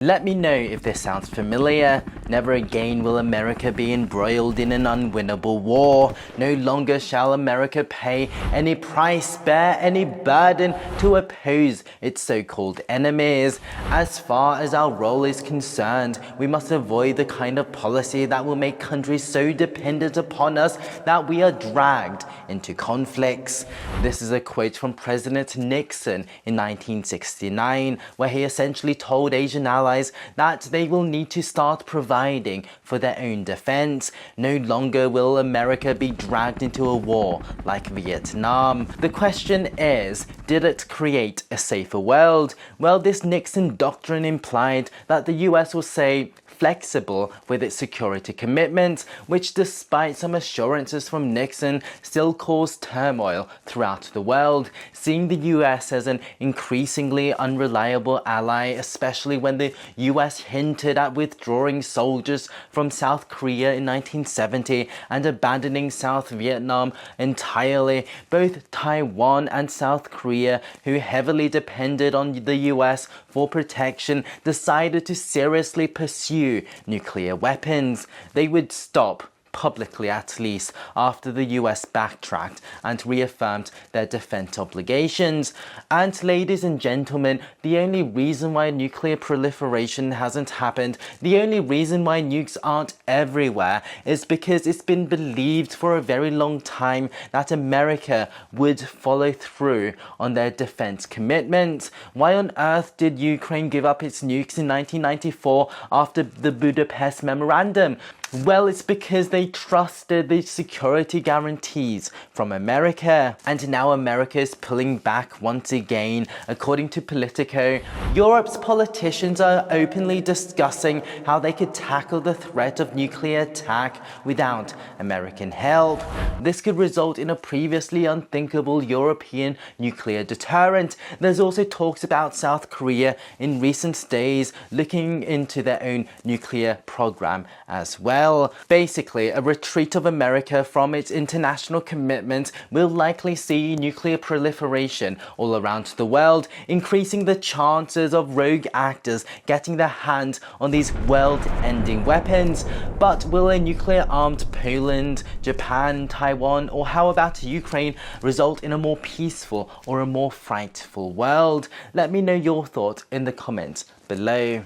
Let me know if this sounds familiar. Never again will America be embroiled in an unwinnable war. No longer shall America pay any price, bear any burden to oppose its so-called enemies. As far as our role is concerned, we must avoid the kind of policy that will make countries so dependent upon us that we are dragged into conflicts. This is a quote from President Nixon in 1969, where he essentially told Asian allies that they will need to start providing for their own defense. No longer will America be dragged into a war like Vietnam. The question is, did it create a safer world? Well, this Nixon doctrine implied that the US will say flexible with its security commitments, which despite some assurances from Nixon still caused turmoil throughout the world, seeing the US as an increasingly unreliable ally, especially when the US hinted at withdrawing soldiers from South Korea in 1970 and abandoning South Vietnam entirely. Both Taiwan and South Korea, who heavily depended on the US for protection, decided to seriously pursue nuclear weapons. They would stop, publicly at least, after the US backtracked and reaffirmed their defense obligations. And ladies and gentlemen, the only reason why nuclear proliferation hasn't happened, the only reason why nukes aren't everywhere, is because it's been believed for a very long time that America would follow through on their defense commitments. Why on earth did Ukraine give up its nukes in 1994 after the Budapest Memorandum? Well, it's because they trusted the security guarantees from America. And now America is pulling back once again. According to Politico, Europe's politicians are openly discussing how they could tackle the threat of nuclear attack without American help. This could result in a previously unthinkable European nuclear deterrent. There's also talks about South Korea in recent days looking into their own nuclear program as well. Basically, a retreat of America from its international commitment will likely see nuclear proliferation all around the world, increasing the chances of rogue actors getting their hands on these world-ending weapons. But will a nuclear-armed Poland, Japan, Taiwan, or how about Ukraine result in a more peaceful or a more frightful world? Let me know your thoughts in the comments below.